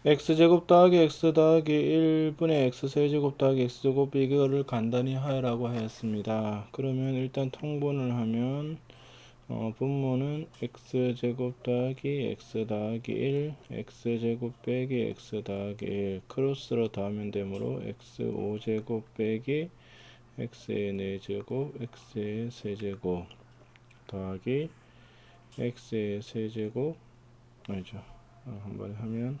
x제곱 더하기 x 더하기 1분의 x세제곱 더하기 x제곱 이거를 간단히 하라고 하였습니다. 그러면 일단 통분을 하면 분모는 x제곱 더하기 x 더하기 1 x제곱 빼기 x 더하기 1 크로스로 더하면 되므로 x5제곱 빼기 x의 4제곱 x의 세제곱 더하기 x의 세제곱 아니죠. 한 번에 하면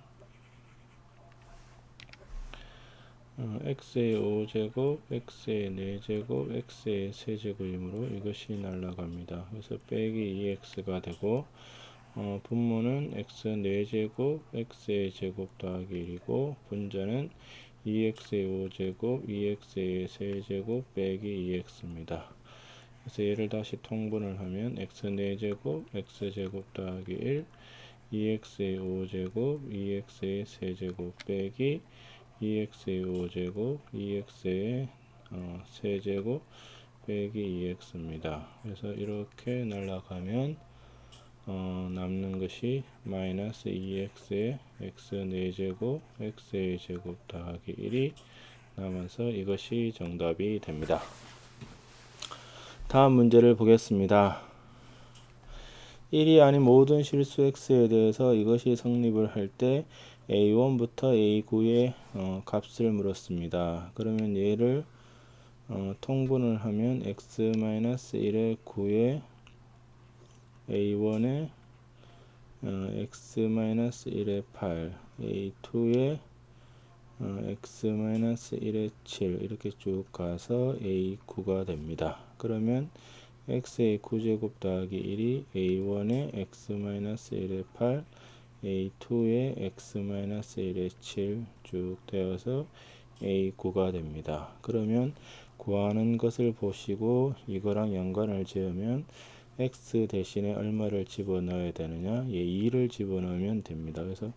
x의 5제곱 x의 4제곱 x의 세제곱이므로 이것이 날라갑니다. 그래서 빼기 2x가 되고 분모는 x 4제곱 x의 제곱 더하기 1이고 분자는 2x의 5제곱 2x의 세제곱 빼기 2x입니다. 그래서 얘를 다시 통분을 하면 x 4제곱 x제곱 더하기 1 2x의 5제곱 2x의 세제곱 빼기 2x의 5제곱 2x의 세제곱 빼기 2x입니다. 그래서 이렇게 날라가면 남는 것이 마이너스 2x의 x 4제곱 x의 제곱 더하기 1이 남아서 이것이 정답이 됩니다. 다음 문제를 보겠습니다. 1이 아닌 모든 실수 x에 대해서 이것이 성립을 할 때 a1부터 a9의 값을 물었습니다. 그러면 얘를 통분을 하면 x-1의 9에 a1에 x-1의 8 a2에 x-1의 7 이렇게 쭉 가서 a9가 됩니다. 그러면 x의 9제곱 더하기 1이 a1의 x-1의 8 a2의 x-1의 7 쭉 되어서 a9가 됩니다. 그러면 구하는 것을 보시고 이거랑 연관을 지으면 x 대신에 얼마를 집어넣어야 되느냐? 2를 집어넣으면 됩니다. 그래서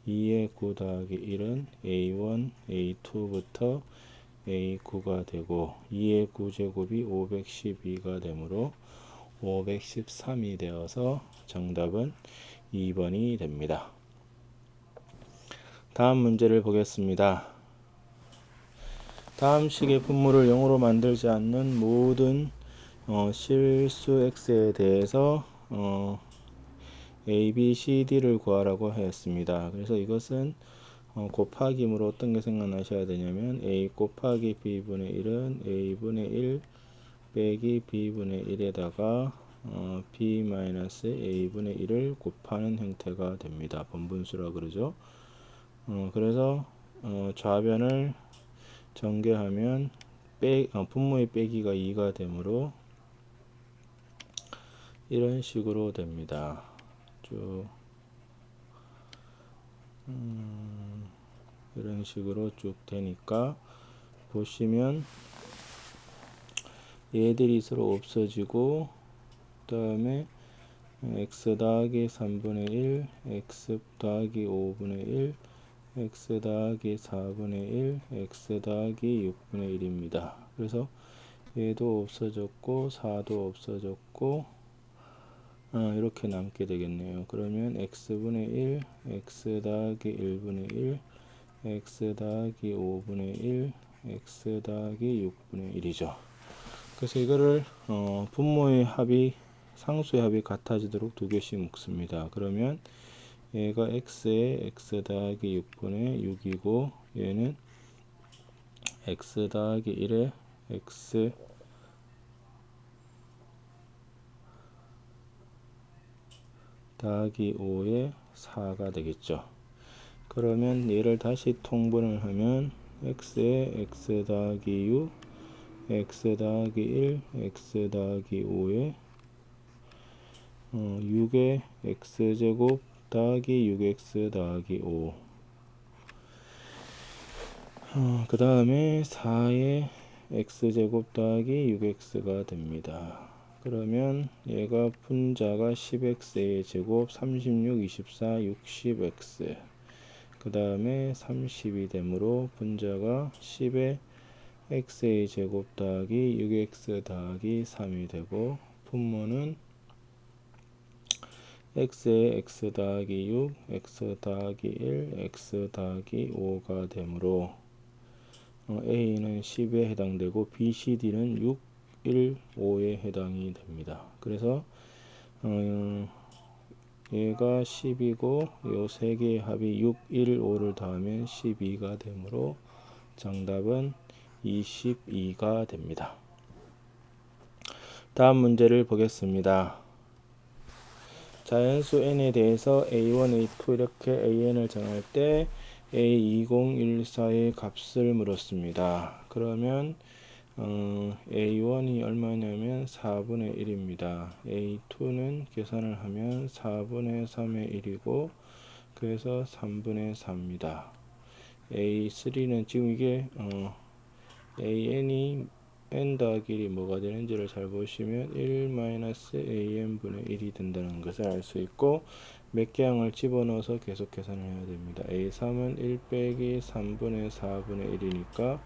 2의 9 더하기 1은 a1, a2부터 a9가 되고 2의 9제곱이 512가 되므로 513이 되어서 정답은 2번이 됩니다. 다음 문제를 보겠습니다. 다음 식의 분모를 0으로 만들지 않는 모든 실수 x에 대해서 a, b, c, d를 구하라고 하였습니다. 그래서 이것은 곱하기므로 어떤 게 생각나셔야 되냐면 a 곱하기 b분의 1은 a분의 1 빼기 b분의 1에다가 b-a분의 1을 곱하는 형태가 됩니다. 번분수라 그러죠. 그래서 좌변을 전개하면 분모의 빼기가 2가 되므로 이런 식으로 됩니다. 쭉 이런 식으로 쭉 되니까 보시면 얘들이 서로 없어지고 그 다음에 x 더하기 3분의 1 x 더하기 5분의 1 x 더하기 4분의 1 x 더하기 6분의 1입니다. 그래서 얘도 없어졌고 4도 없어졌고 이렇게 남게 되겠네요. 그러면 x분의 1 x 더하기 1분의 1 x 더하기 5분의 1 x 더하기 6분의 1이죠. 그래서 이거를 분모의 합이 상수의 합이 같아지도록 두 개씩 묶습니다. 그러면 얘가 x에 x 더하기 6분의 6이고 얘는 x 더하기 1에 x 더하기 5에 4가 되겠죠. 그러면 얘를 다시 통분을 하면 x에 x 더하기 6 x 더하기 1 x 더하기 5에 6의 x제곱 더하기 6x 더하기 5 그 다음에 4의 x제곱 더하기 6x가 됩니다. 그러면 얘가 분자가 10x의 제곱 36, 24, 60x 그 다음에 30이 되므로 분자가 10의 x의 제곱 더하기 6x 더하기 3이 되고 분모는 x에 x 더하기 6, x 더하기 1, x 더하기 5가 되므로 a는 10에 해당되고 b, c, d는 6, 1, 5에 해당이 됩니다. 그래서 얘가 10이고 요 세 개의 합이 6, 1, 5를 더하면 12가 되므로 정답은 22가 됩니다. 다음 문제를 보겠습니다. 자연수 n에 대해서 a1, a2 이렇게 an을 정할 때 a2014의 값을 물었습니다. 그러면 a1이 얼마냐면 4분의 1입니다. a2는 계산을 하면 4분의 3의 1이고 그래서 3분의 4입니다. a3는 지금 이게 an이 n 더하기 1이 뭐가 되는지를 잘 보시면 1-an분의 1이 된다는 것을 알 수 있고 몇 개 항을 집어넣어서 계속 계산을 해야 됩니다. a3은 1 빼기 3분의 4분의 1이니까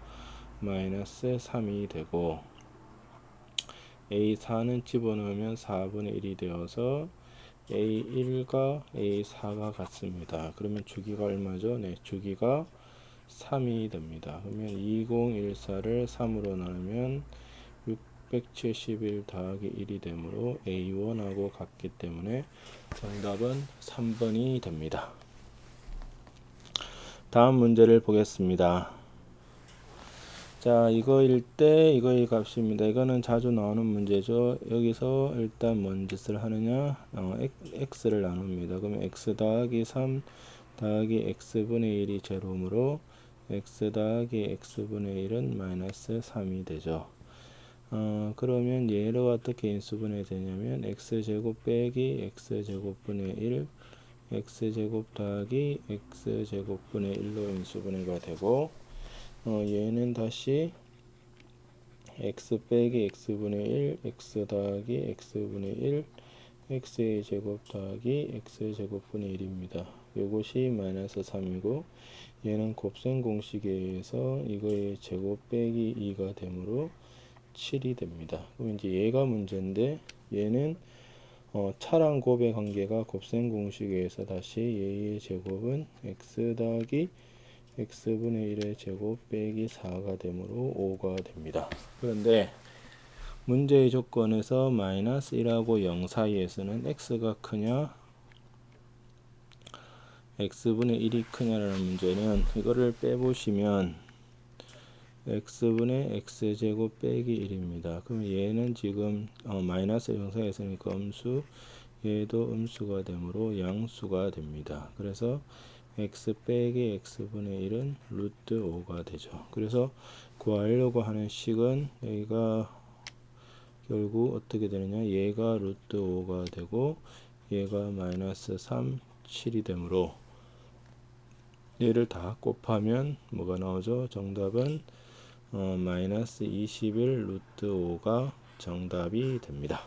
마이너스 3이 되고 a4는 집어넣으면 4분의 1이 되어서 a1과 a4가 같습니다. 그러면 주기가 얼마죠? 네, 주기가 3이 됩니다. 그러면 2014를 3으로 나누면 671 더하기 1이 되므로 A1하고 같기 때문에 정답은 3번이 됩니다. 다음 문제를 보겠습니다. 자, 이거일 때 이거의 값입니다. 이거는 자주 나오는 문제죠. 여기서 일단 뭔 짓을 하느냐? x를 나눕니다. 그러면 x 더하기 3 더하기 x분의 1이 제로므로 x 더하기 x분의 1은 마이너스 3이 되죠. 그러면 얘를 어떻게 인수분해 되냐면 x제곱 빼기 x제곱분의 1 x제곱 더하기 x제곱분의 1로 인수분해가 되고 얘는 다시 x 빼기 x분의 1 x 더하기 x분의 1 x의 제곱 더하기 x제곱분의 1입니다. 이것이 마이너스 3이고 얘는 곱셈 공식에 의해서 이거의 제곱 빼기 2가 되므로 7이 됩니다. 그럼 이제 얘가 문제인데 얘는 차랑 곱의 관계가 곱셈 공식에 의해서 다시 얘의 제곱은 x 더하기 x분의 1의 제곱 빼기 4가 되므로 5가 됩니다. 그런데 문제의 조건에서 마이너스 1하고 0 사이에서는 x가 크냐 x분의 1이 크냐라는 문제는 이거를 빼보시면 x분의 x제곱 빼기 1입니다. 그럼 얘는 지금 마이너스 0 사이에서니까 음수 얘도 음수가 되므로 양수가 됩니다. 그래서 x 빼기 x분의 1은 루트 5가 되죠. 그래서 구하려고 하는 식은 여기가 결국 어떻게 되느냐 얘가 루트 5가 되고 얘가 마이너스 3, 7이 되므로 얘를 다 곱하면 뭐가 나오죠? 정답은 마이너스 21 루트 5가 정답이 됩니다.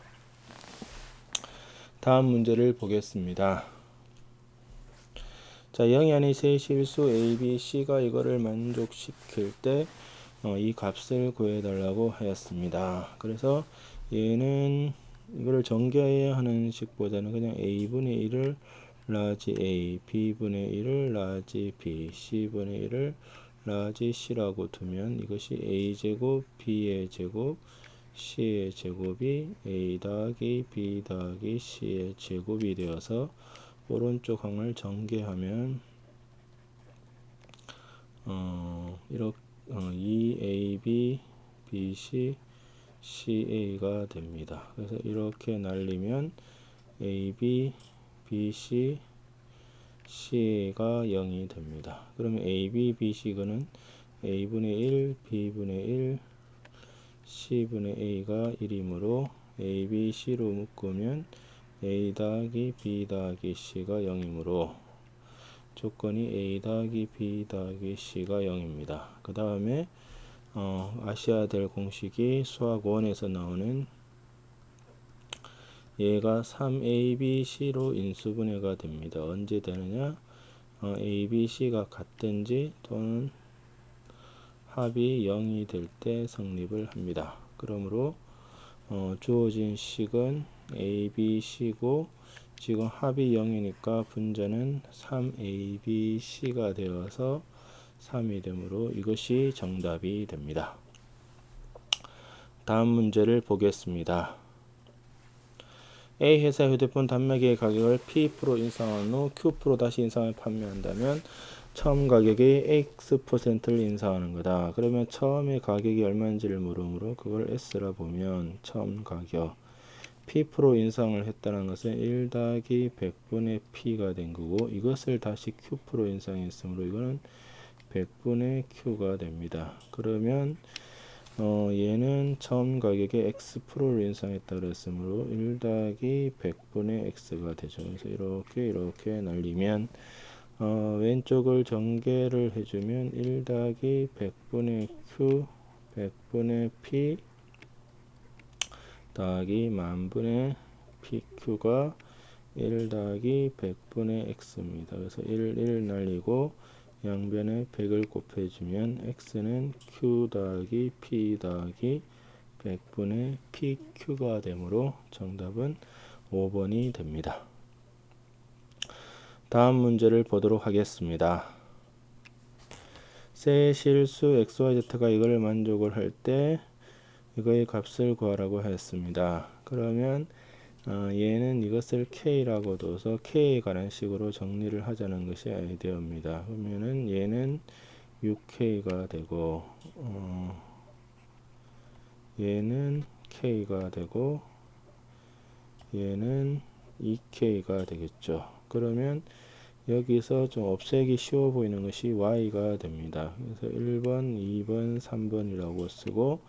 다음 문제를 보겠습니다. 자, 0이 아닌 세 실수 A, B, C가 이거를 만족시킬 때 이 값을 구해달라고 하였습니다. 그래서 얘는 이거를 전개해야 하는 식보다는 그냥 A분의 1을 라지 A, B분의 1을 라지 B, C분의 1을 라지 C라고 두면 이것이 A제곱, B의 제곱, C의 제곱이 A 더하기 B 더하기 C의 제곱이 되어서 오른쪽 항을 전개하면 이렇게 2AB, BC, CA가 됩니다. 그래서 이렇게 날리면 AB, BC, CA가 0이 됩니다. 그러면 AB, BC는 A분의 1, B분의 1, C분의 A가 1이므로 A, B, C로 묶으면 A 더하기 B 더하기 C가 0이므로 조건이 A 더하기 B 더하기 C가 0입니다. 그 다음에 아셔야 될 공식이 수학 1에서 나오는 얘가 3ABC로 인수분해가 됩니다. 언제 되느냐? ABC가 같든지 또는 합이 0이 될 때 성립을 합니다. 그러므로 주어진 식은 ABC고 지금 합이 0이니까 분자는 3ABC가 되어서 3이 되므로 이것이 정답이 됩니다. 다음 문제를 보겠습니다. A 회사 휴대폰 단말기의 가격을 P% 인상한 후 Q% 다시 인상해 판매한다면 처음 가격의 X%를 인상하는 거다. 그러면 처음에 가격이 얼마인지를 물으므로 그걸 S라 보면 처음 가격 P% 인상을 했다는 것은 1 더하기 100분의 P가 된 거고 이것을 다시 Q% 인상했으므로 이거는 100분의 Q가 됩니다. 그러면 얘는 처음 가격에 X%를 인상했다 그랬으므로 1 더하기 100분의 X가 되죠. 그래서 이렇게 날리면 왼쪽을 전개를 해주면 1 더하기 100분의 Q 100분의 P 더하기 만분의 PQ가 1 더하기 100분의 X입니다. 그래서 1 날리고 양변에 100을 곱해주면 X는 Q 더하기 P 더하기 100분의 PQ가 되므로 정답은 5번이 됩니다. 다음 문제를 보도록 하겠습니다. 세 실수 XYZ가 이걸 만족을 할 때 이거의 값을 구하라고 했습니다. 그러면 얘는 이것을 K라고 둬서 K에 관한 식으로 정리를 하자는 것이 아이디어입니다. 그러면은 얘는 6K가 되고 얘는 K가 되고 얘는 2K가 되겠죠. 그러면 여기서 좀 없애기 쉬워 보이는 것이 Y가 됩니다. 그래서 1번, 2번, 3번이라고 쓰고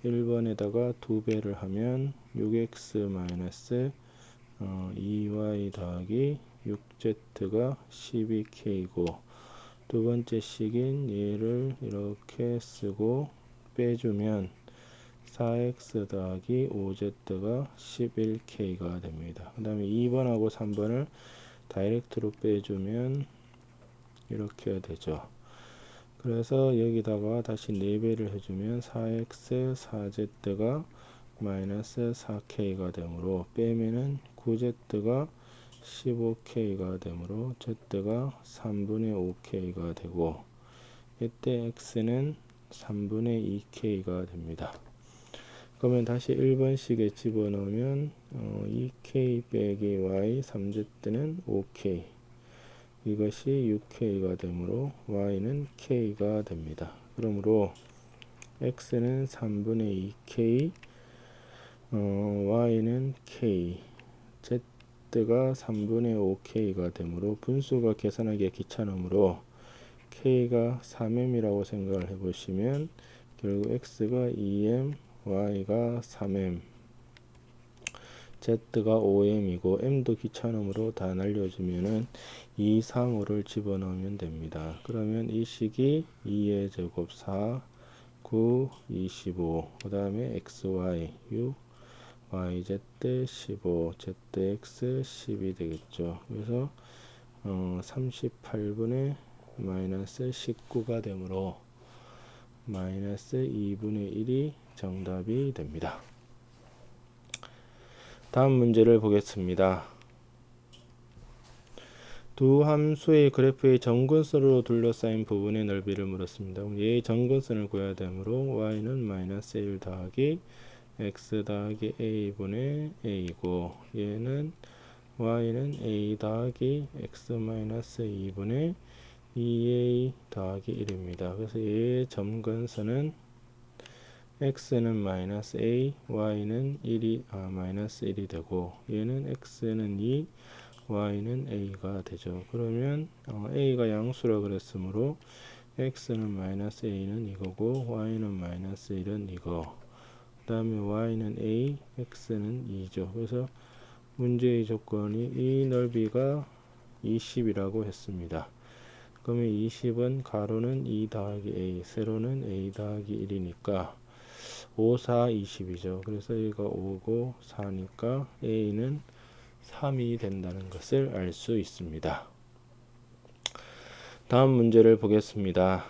1번에다가 2배를 하면 6x 마이너스 2y 더하기 6z가 12k고 두 번째 식인 얘를 이렇게 쓰고 빼주면 4x 더하기 5z가 11k가 됩니다. 그 다음에 2번하고 3번을 다이렉트로 빼주면 이렇게 되죠. 그래서 여기다가 다시 4배를 해주면 4x 4z가 마이너스 4k가 되므로 빼면은 9z가 15k가 되므로 z가 3분의 5k가 되고 이때 x는 3분의 2k가 됩니다. 그러면 다시 1번식에 집어넣으면 2k 빼기 y 3z는 5k 이것이 6k가 되므로 y는 k가 됩니다. 그러므로 x는 3분의 2k y는 k z가 3분의 5k가 되므로 분수가 계산하기가 귀찮으므로 k가 3m이라고 생각을 해보시면 결국 x가 2m y가 3m z가 5m이고 m도 귀찮음으로 다 날려주면은 2, 3, 5를 집어넣으면 됩니다. 그러면 이 식이 2의 제곱 4, 9, 25, 그 다음에 xy 6, yz 15, zx 10이 되겠죠. 그래서 38분의 마이너스 19가 되므로 마이너스 2분의 1이 정답이 됩니다. 다음 문제를 보겠습니다. 두 함수의 그래프의 정근선으로 둘러싸인 부분의 넓이를 물었습니다. 얘의 정근선을 구해야 되므로 y는 마이너스 1 더하기 x 더하기 a분의 a고 얘는 y는 a 더하기 x 마이너스 2분의 2a 더하기 1입니다. 그래서 얘의 점근선은 x는 마이너스 a, y는 1이 마이너스 1이 되고 얘는 x는 2, y는 a가 되죠. 그러면 a가 양수라 그랬으므로 x는 마이너스 a는 이거고 y는 마이너스 1은 이거 그 다음에 y는 a, x는 2죠. 그래서 문제의 조건이 이 넓이가 20이라고 했습니다. 그러면 20은 가로는 2 더하기 a, 세로는 a 더하기 1이니까 5, 4, 20이죠. 그래서 얘가 5고 4니까 a는 3이 된다는 것을 알 수 있습니다. 다음 문제를 보겠습니다.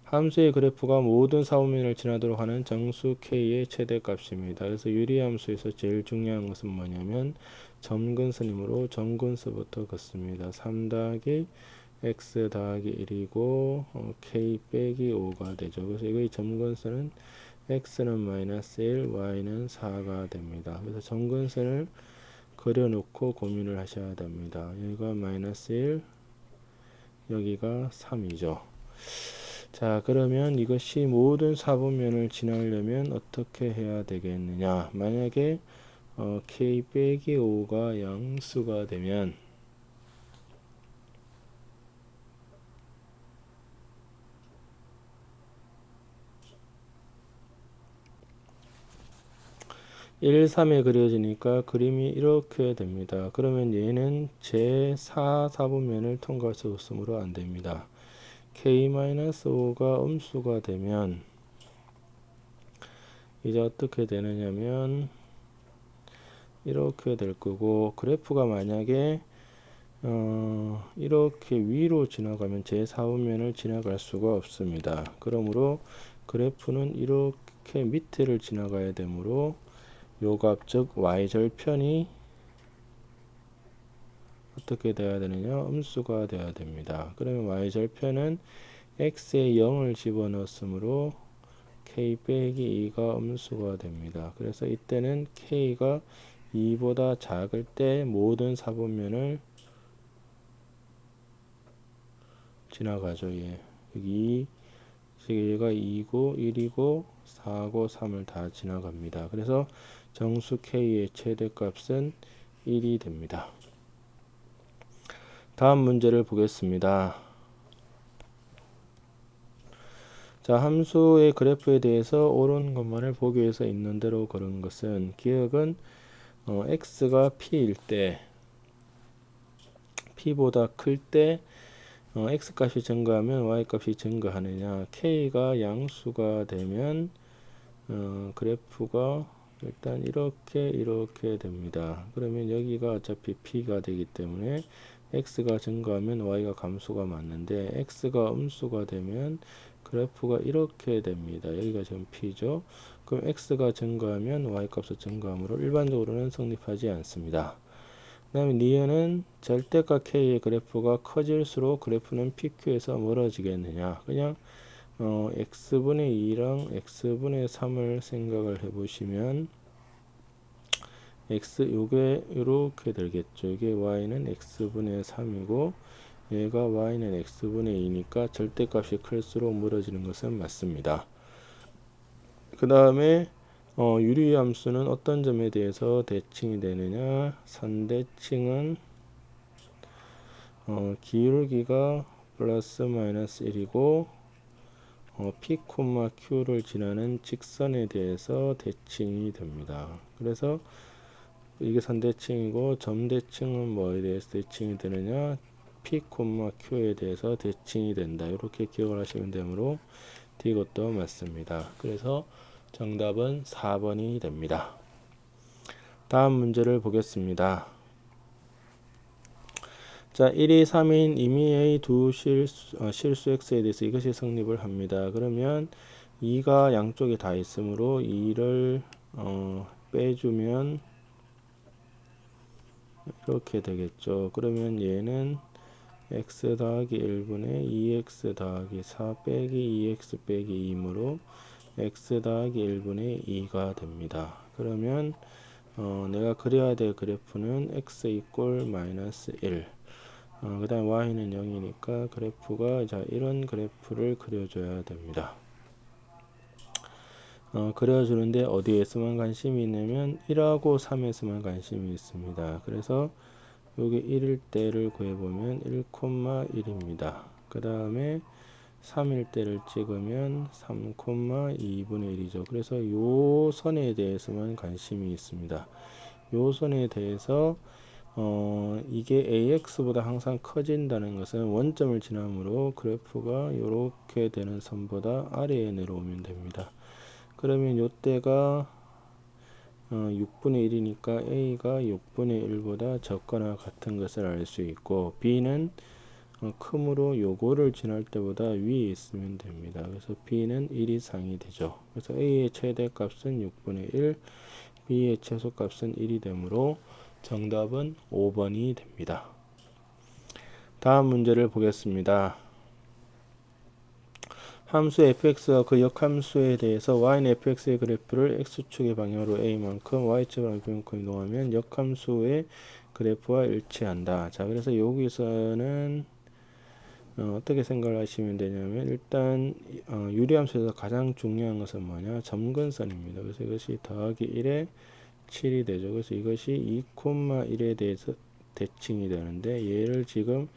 함수의 그래프가 모든 사분면을 지나도록 하는 정수 k의 최대값입니다. 그래서 유리함수에서 제일 중요한 것은 뭐냐면 점근선이므로 점근서부터 긋습니다. 3 더하기 x 더하기 1이고 k 빼기 5가 되죠. 그래서 이거의 점근선은 x는 마이너스 1, y는 4가 됩니다. 그래서 점근선을 그려놓고 고민을 하셔야 됩니다. 여기가 마이너스 1, 여기가 3이죠. 자, 그러면 이것이 모든 사분면을 지나려면 어떻게 해야 되겠느냐? 만약에 k 빼기 5가 양수가 되면 1, 3에 그려지니까 그림이 이렇게 됩니다. 그러면 얘는 제4 사분면을 통과할 수 없으므로 안 됩니다. k-5가 음수가 되면 이제 어떻게 되느냐면 이렇게 될 거고, 그래프가 만약에 이렇게 위로 지나가면 제4분면을 지나갈 수가 없습니다. 그러므로 그래프는 이렇게 밑에를 지나가야 되므로 요값 즉 y절편이 어떻게 돼야 되느냐? 음수가 돼야 됩니다. 그러면 y절편은 x에 0을 집어넣었으므로 k 빼기 2가 음수가 됩니다. 그래서 이때는 k가 2보다 작을 때 모든 사분면을 지나가죠. 예. 여기 얘가 2고 1이고 4고 3을 다 지나갑니다. 그래서 정수 k의 최대값은 1이 됩니다. 다음 문제를 보겠습니다. 자, 함수의 그래프에 대해서 옳은 것만을 보기 위해서 있는 대로 그런 것은 기억은 x가 p일 때 p보다 클 때 x 값이 증가하면 y 값이 증가하느냐, k가 양수가 되면 그래프가 일단 이렇게 됩니다. 그러면 여기가 어차피 p가 되기 때문에 x가 증가하면 y가 감소가 맞는데 x가 음수가 되면 그래프가 이렇게 됩니다. 여기가 지금 p죠. 그럼 x가 증가하면 y 값도 증가하므로 일반적으로는 성립하지 않습니다. 그 다음에 니은은 절대값 k의 그래프가 커질수록 그래프는 pq에서 멀어지겠느냐. 그냥 x분의 2랑 x분의 3을 생각을 해보시면 x 요게 이렇게 되겠죠. 이게 y는 x분의 3이고 얘가 y는 x분의 2니까 절대값이 클수록 멀어지는 것은 맞습니다. 그 다음에 유리함수는 어떤 점에 대해서 대칭이 되느냐, 선대칭은 기울기가 플러스 마이너스 1이고 P, Q를 지나는 직선에 대해서 대칭이 됩니다. 그래서 이게 선대칭이고 점대칭은 뭐에 대해서 대칭이 되느냐, P, Q에 대해서 대칭이 된다. 이렇게 기억을 하시면 되므로 이것도 맞습니다. 그래서 정답은 4번이 됩니다. 다음 문제를 보겠습니다. 자, 1이 3인 임의의 두 실수 x에 대해서 이것이 성립을 합니다. 그러면 2가 양쪽에 다 있으므로 2를 빼주면 이렇게 되겠죠. 그러면 얘는 x 더하기 1분의 2x 더하기 4 빼기 2x 빼기 2이므로 x 더하기 1분의 2가 됩니다. 그러면 내가 그려야 될 그래프는 x 이꼴 마이너스 1, 그 다음 y는 0이니까 그래프가 자 이런 그래프를 그려줘야 됩니다. 그려주는데 어디에서만 관심이 있냐면 1하고 3에서만 관심이 있습니다. 그래서 여기 1일 때를 구해보면 1,1입니다. 그 다음에 3일 때를 찍으면 3,2분의 1이죠. 그래서 요 선에 대해서만 관심이 있습니다. 요 선에 대해서 이게 AX보다 항상 커진다는 것은 원점을 지나므로 그래프가 이렇게 되는 선보다 아래에 내려오면 됩니다. 그러면 요때가 6분의 1이니까 A가 6분의 1보다 적거나 같은 것을 알 수 있고 B는 크므로 요거를 지날 때보다 위에 있으면 됩니다. 그래서 b는 1 이상이 되죠. 그래서 a의 최대값은 6분의 1, b의 최소값은 1이 되므로 정답은 5번이 됩니다. 다음 문제를 보겠습니다. 함수 fx가 그 역함수에 대해서 y는 fx의 그래프를 x축의 방향으로 a만큼 y축의 b만큼 이동하면 역함수의 그래프와 일치한다. 자, 그래서 여기서는 어떻게 생각을 하시면 되냐면 일단 유리함수에서 가장 중요한 것은 뭐냐? 점근선입니다. 그래서 이것이 더하기 1에 7이 되죠. 그래서 이것이 2,1에 대해서 대칭이 되는데 얘를 지금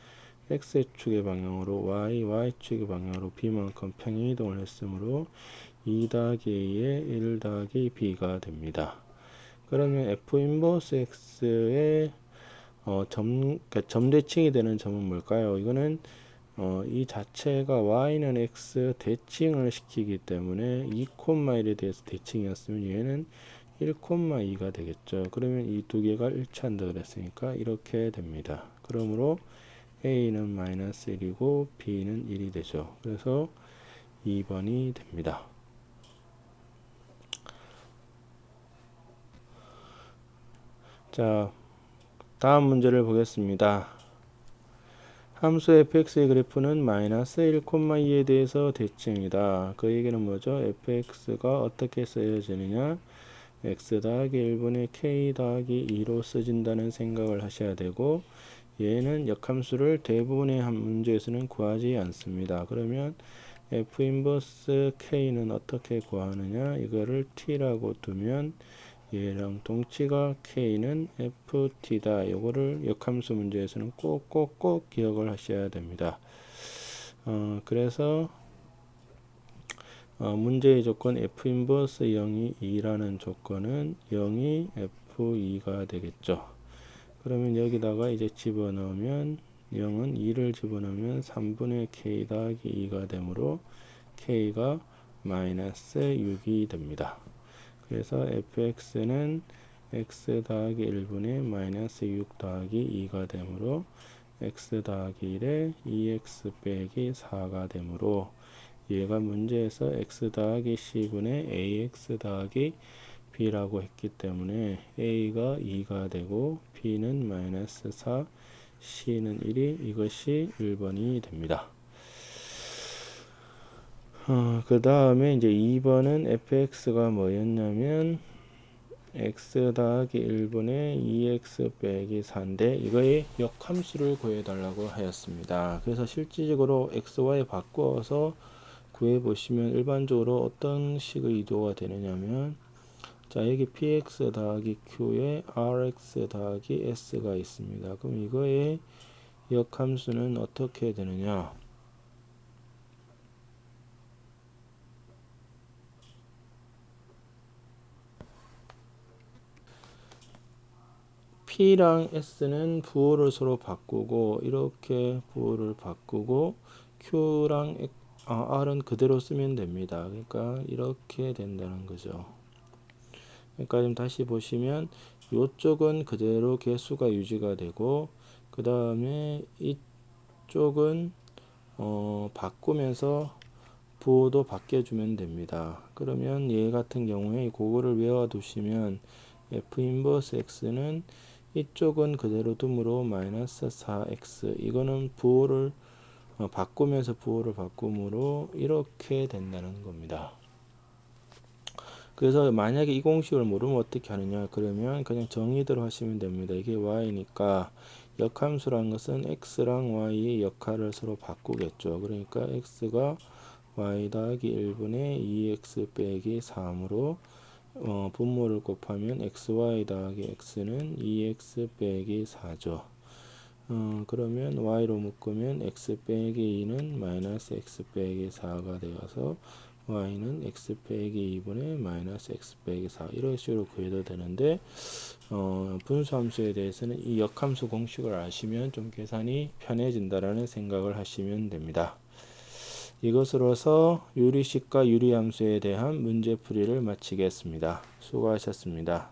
x축의 방향으로 y축의 방향으로 b만큼 평행이동을 했으므로 2 더하기 a에 1 더하기 b가 됩니다. 그러면 f 인버스 x의 점대칭이 되는 점은 뭘까요? 이거는 이 자체가 y는 x 대칭을 시키기 때문에 2,1에 대해서 대칭이었으면 얘는 1,2가 되겠죠. 그러면 이 두 개가 일치한다 그랬으니까 이렇게 됩니다. 그러므로 a는 마이너스 1이고 b는 1이 되죠. 그래서 2번이 됩니다. 자, 다음 문제를 보겠습니다. 함수 fx의 그래프는 마이너스 1,2에 대해서 대칭이다. 그 얘기는 뭐죠? fx가 어떻게 쓰여지느냐? x 더하기 1분의 k 더하기 2로 써진다는 생각을 하셔야 되고, 얘는 역함수를 대부분의 문제에서는 구하지 않습니다. 그러면 f 인버스 k는 어떻게 구하느냐? 이거를 t라고 두면 얘랑 동치가 k는 ft다. 요거를 역함수 문제에서는 꼭 기억을 하셔야 됩니다. 그래서 문제의 조건 f 인버스 0이 2라는 조건은 0이 f2가 되겠죠. 그러면 여기다가 이제 집어넣으면 0은 2를 집어넣으면 3분의 k 더하기 2가 되므로 k가 마이너스 6이 됩니다. 그래서 fx는 x 더하기 1분의 마이너스 6 더하기 2가 되므로 x 더하기 1에 2x 빼기 4가 되므로 얘가 문제에서 x 더하기 c분의 ax 더하기 b라고 했기 때문에 a가 2가 되고 b는 마이너스 4, c는 1이 이것이 1번이 됩니다. 그 다음에 이제 2번은 fx가 뭐였냐면 x 더하기 1분의 2x 빼기 4인데 이거의 역함수를 구해달라고 하였습니다. 그래서 실질적으로 xy 바꾸어서 구해보시면 일반적으로 어떤 식의 이도가 되느냐면 자, 여기 px 더하기 q에 rx 더하기 s가 있습니다. 그럼 이거의 역함수는 어떻게 되느냐? P랑 S는 부호를 서로 바꾸고 이렇게 부호를 바꾸고 Q랑 R은 그대로 쓰면 됩니다. 그러니까 이렇게 된다는 거죠. 그러니까 좀 다시 보시면 이쪽은 그대로 개수가 유지가 되고 그 다음에 이쪽은 바꾸면서 부호도 바뀌어주면 됩니다. 그러면 얘 같은 경우에 그거를 외워두시면 F 인버스 X는 이쪽은 그대로 두므로 마이너스 4x 이거는 부호를 바꾸면서 부호를 바꾸므로 이렇게 된다는 겁니다. 그래서 만약에 이 공식을 모르면 어떻게 하느냐 그러면 그냥 정의대로 하시면 됩니다. 이게 y니까 역함수란 것은 x랑 y의 역할을 서로 바꾸겠죠. 그러니까 x가 y 더하기 1분의 2x 빼기 3으로 분모를 곱하면 xy 더하기 x는 2x 빼기 4죠. 그러면 y로 묶으면 x 빼기 2는 마이너스 x 빼기 4가 되어서 y는 x 빼기 2분의 마이너스 x 빼기 4 이런 식으로 구해도 되는데 분수함수에 대해서는 이 역함수 공식을 아시면 좀 계산이 편해진다라는 생각을 하시면 됩니다. 이것으로서 유리식과 유리함수에 대한 문제풀이를 마치겠습니다. 수고하셨습니다.